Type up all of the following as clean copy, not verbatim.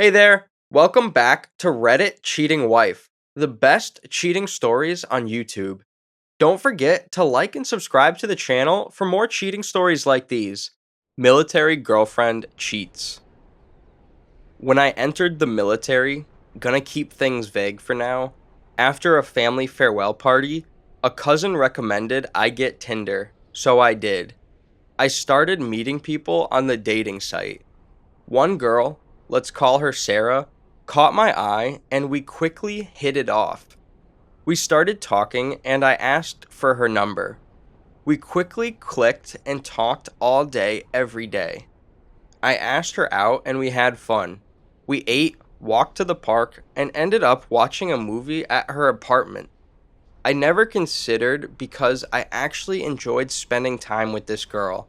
Hey there, welcome back to Reddit Cheating Wife, the best cheating stories on YouTube. Don't forget to like and subscribe to the channel for more cheating stories like these. Military girlfriend cheats. When I entered the military, gonna keep things vague for now, after a family farewell party, a cousin recommended I get Tinder, so I did. I started meeting people on the dating site. One girl, let's call her Sarah, caught my eye and we quickly hit it off. We started talking and I asked for her number. We quickly clicked and talked all day, every day. I asked her out and we had fun. We ate, walked to the park, and ended up watching a movie at her apartment. I never considered because I actually enjoyed spending time with this girl.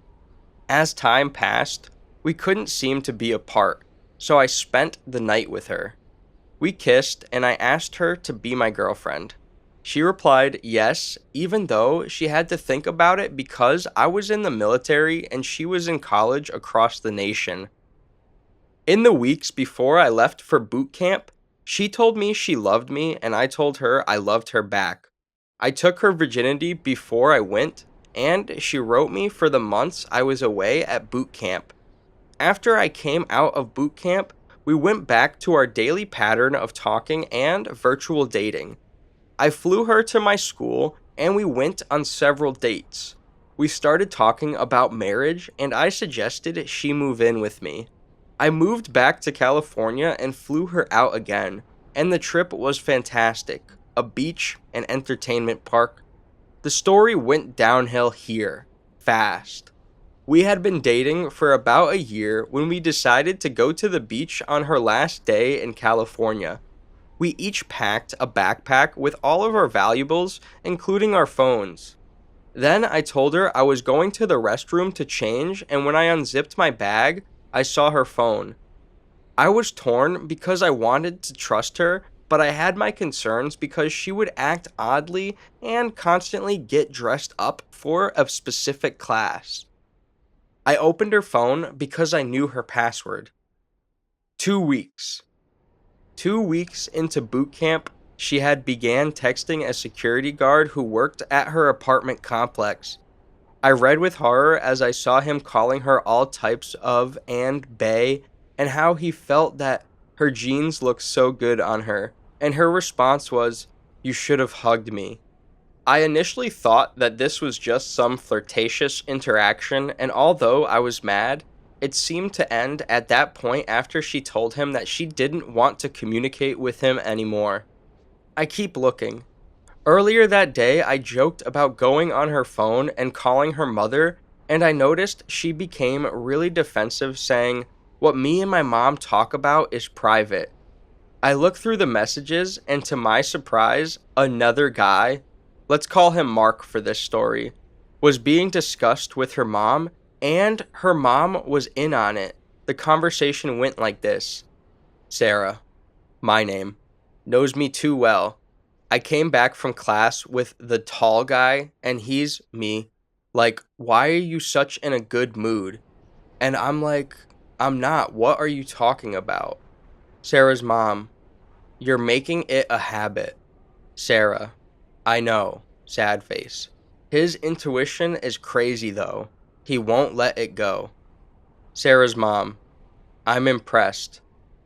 As time passed, we couldn't seem to be apart, so I spent the night with her. We kissed, and I asked her to be my girlfriend. She replied yes, even though she had to think about it because I was in the military and she was in college across the nation. In the weeks before I left for boot camp, she told me she loved me, and I told her I loved her back. I took her virginity before I went, and she wrote me for the months I was away at boot camp. After I came out of boot camp, we went back to our daily pattern of talking and virtual dating. I flew her to my school and we went on several dates. We started talking about marriage and I suggested she move in with me. I moved back to California and flew her out again, and the trip was fantastic. A beach, an entertainment park. The story went downhill here, fast. We had been dating for about a year when we decided to go to the beach on her last day in California. We each packed a backpack with all of our valuables, including our phones. Then I told her I was going to the restroom to change, and when I unzipped my bag, I saw her phone. I was torn because I wanted to trust her, but I had my concerns because she would act oddly and constantly get dressed up for a specific class. I opened her phone because I knew her password. 2 weeks. 2 weeks into boot camp, she had began texting a security guard who worked at her apartment complex. I read with horror as I saw him calling her all types of and bae, and how he felt that her jeans looked so good on her, and her response was, "You should have hugged me." I initially thought that this was just some flirtatious interaction, and although I was mad, it seemed to end at that point after she told him that she didn't want to communicate with him anymore. I keep looking. Earlier that day, I joked about going on her phone and calling her mother, and I noticed she became really defensive, saying, "What me and my mom talk about is private." I looked through the messages, and to my surprise, another guy, let's call him Mark for this story, was being discussed with her mom, and her mom was in on it. The conversation went like this: Sarah, my name, knows me too well. I came back from class with the tall guy, and he's me. Like, why are you such in a good mood? And I'm like, I'm not. What are you talking about? Sarah's mom, you're making it a habit. Sarah, I know. Sad face. His intuition is crazy though. He won't let it go. Sarah's mom, I'm impressed.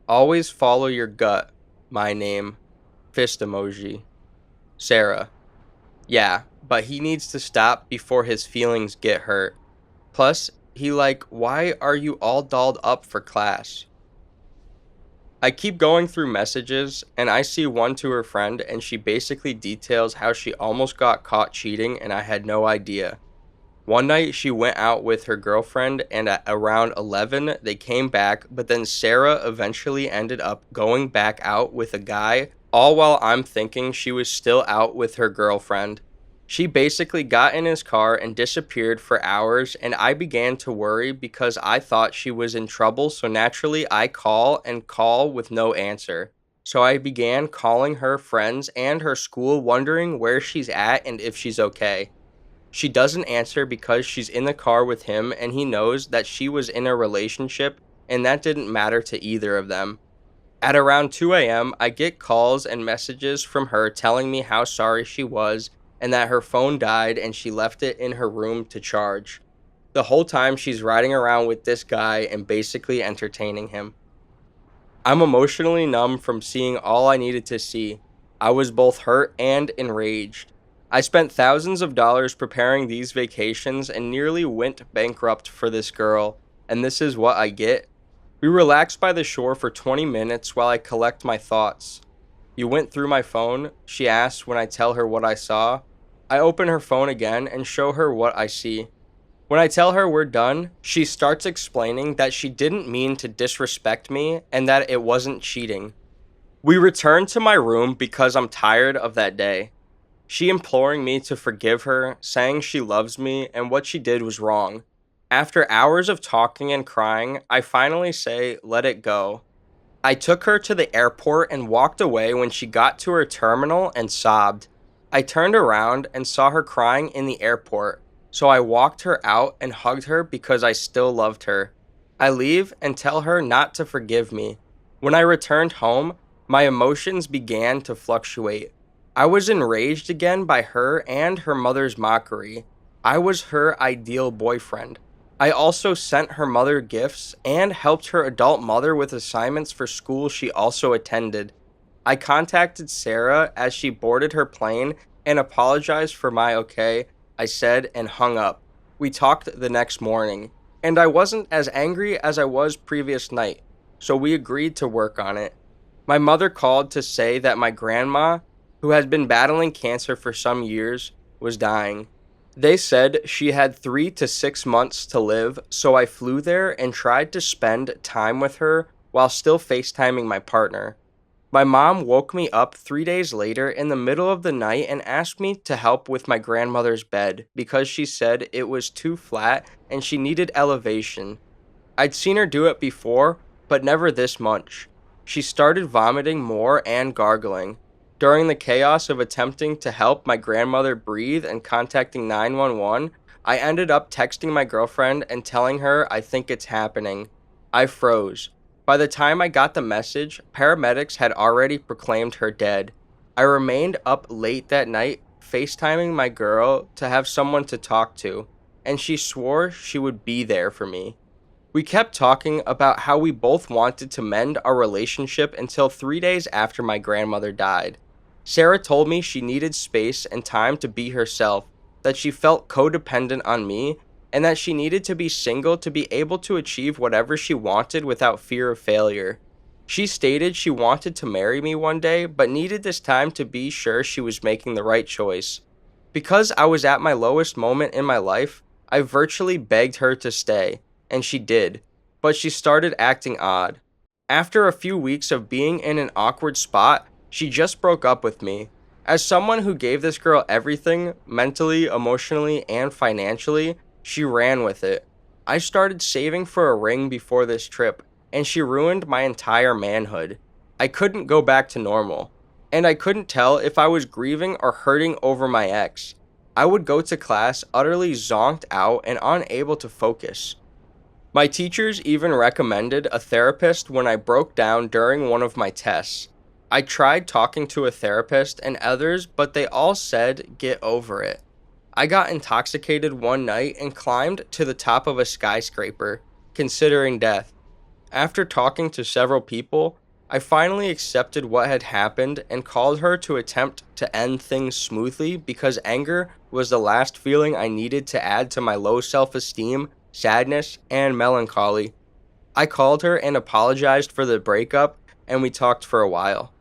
Always follow your gut. My name. Fist emoji. Sarah, yeah, but he needs to stop before his feelings get hurt. Plus, why are you all dolled up for class? I keep going through messages, and I see one to her friend, and she basically details how she almost got caught cheating, and I had no idea. One night, she went out with her girlfriend, and at around 11, they came back, but then Sarah eventually ended up going back out with a guy, all while I'm thinking she was still out with her girlfriend. She basically got in his car and disappeared for hours, and I began to worry because I thought she was in trouble, so naturally I call with no answer. So I began calling her friends and her school, wondering where she's at and if she's okay. She doesn't answer because she's in the car with him, and he knows that she was in a relationship, and that didn't matter to either of them. At around 2 a.m., I get calls and messages from her telling me how sorry she was and that her phone died and she left it in her room to charge. The whole time she's riding around with this guy and basically entertaining him. I'm emotionally numb from seeing all I needed to see. I was both hurt and enraged. I spent thousands of dollars preparing these vacations and nearly went bankrupt for this girl, and this is what I get? We relaxed by the shore for 20 minutes while I collect my thoughts. You went through my phone, she asks when I tell her what I saw. I open her phone again and show her what I see. When I tell her we're done, she starts explaining that she didn't mean to disrespect me and that it wasn't cheating. We return to my room because I'm tired of that day. She imploring me to forgive her, saying she loves me and what she did was wrong. After hours of talking and crying, I finally say, let it go. I took her to the airport and walked away when she got to her terminal and sobbed. I turned around and saw her crying in the airport, so I walked her out and hugged her because I still loved her. I leave and tell her not to forgive me. When I returned home, my emotions began to fluctuate. I was enraged again by her and her mother's mockery. I was her ideal boyfriend. I also sent her mother gifts and helped her adult mother with assignments for school she also attended. I contacted Sarah as she boarded her plane and apologized for my okay, I said, and hung up. We talked the next morning, and I wasn't as angry as I was previous night, so we agreed to work on it. My mother called to say that my grandma, who has been battling cancer for some years, was dying. They said she had 3 to 6 months to live, so I flew there and tried to spend time with her while still FaceTiming my partner. My mom woke me up 3 days later in the middle of the night and asked me to help with my grandmother's bed because she said it was too flat and she needed elevation. I'd seen her do it before, but never this much. She started vomiting more and gargling. During the chaos of attempting to help my grandmother breathe and contacting 911, I ended up texting my girlfriend and telling her I think it's happening. I froze. By the time I got the message, paramedics had already proclaimed her dead. I remained up late that night, FaceTiming my girl to have someone to talk to, and she swore she would be there for me. We kept talking about how we both wanted to mend our relationship until 3 days after my grandmother died. Sarah told me she needed space and time to be herself, that she felt codependent on me, and that she needed to be single to be able to achieve whatever she wanted without fear of failure. She stated she wanted to marry me one day, but needed this time to be sure she was making the right choice. Because I was at my lowest moment in my life, I virtually begged her to stay, and she did, but she started acting odd. After a few weeks of being in an awkward spot, she just broke up with me. As someone who gave this girl everything, mentally, emotionally, and financially, she ran with it. I started saving for a ring before this trip, and she ruined my entire manhood. I couldn't go back to normal, and I couldn't tell if I was grieving or hurting over my ex. I would go to class utterly zonked out and unable to focus. My teachers even recommended a therapist when I broke down during one of my tests. I tried talking to a therapist and others, but they all said, get over it. I got intoxicated one night and climbed to the top of a skyscraper, considering death. After talking to several people, I finally accepted what had happened and called her to attempt to end things smoothly because anger was the last feeling I needed to add to my low self-esteem, sadness, and melancholy. I called her and apologized for the breakup, and we talked for a while.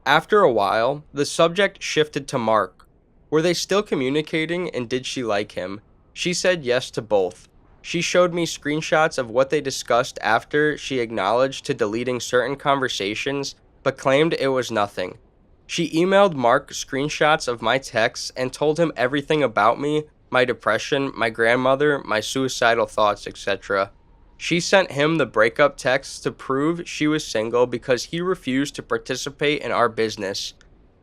After a while, the subject shifted to Mark. Were they still communicating and did she like him? She said yes to both. She showed me screenshots of what they discussed after she acknowledged to deleting certain conversations, but claimed it was nothing. She emailed Mark screenshots of my texts and told him everything about me, my depression, my grandmother, my suicidal thoughts, etc. She sent him the breakup texts to prove she was single because he refused to participate in our business.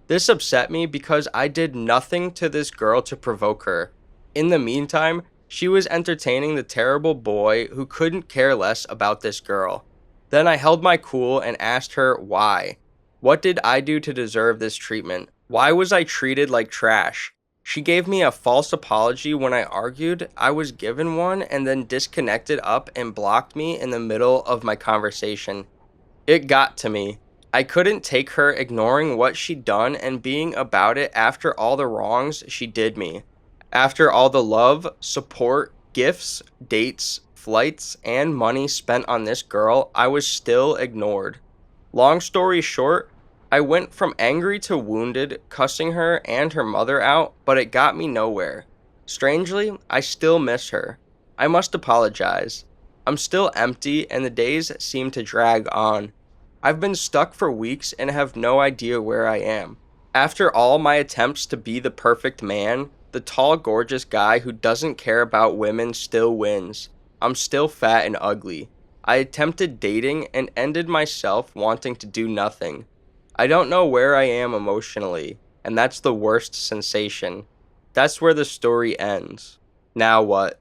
This upset me because I did nothing to this girl to provoke her. In the meantime, she was entertaining the terrible boy who couldn't care less about this girl. Then I held my cool and asked her why. What did I do to deserve this treatment? Why was I treated like trash? She gave me a false apology when I argued. I was given one and then disconnected up and blocked me in the middle of my conversation. It got to me. I couldn't take her ignoring what she'd done and being about it after all the wrongs she did me. After all the love, support, gifts, dates, flights, and money spent on this girl, I was still ignored. Long story short, I went from angry to wounded, cussing her and her mother out, but it got me nowhere. Strangely, I still miss her. I must apologize. I'm still empty, and the days seem to drag on. I've been stuck for weeks and have no idea where I am. After all my attempts to be the perfect man, the tall, gorgeous guy who doesn't care about women still wins. I'm still fat and ugly. I attempted dating and ended myself wanting to do nothing. I don't know where I am emotionally, and that's the worst sensation. That's where the story ends. Now what?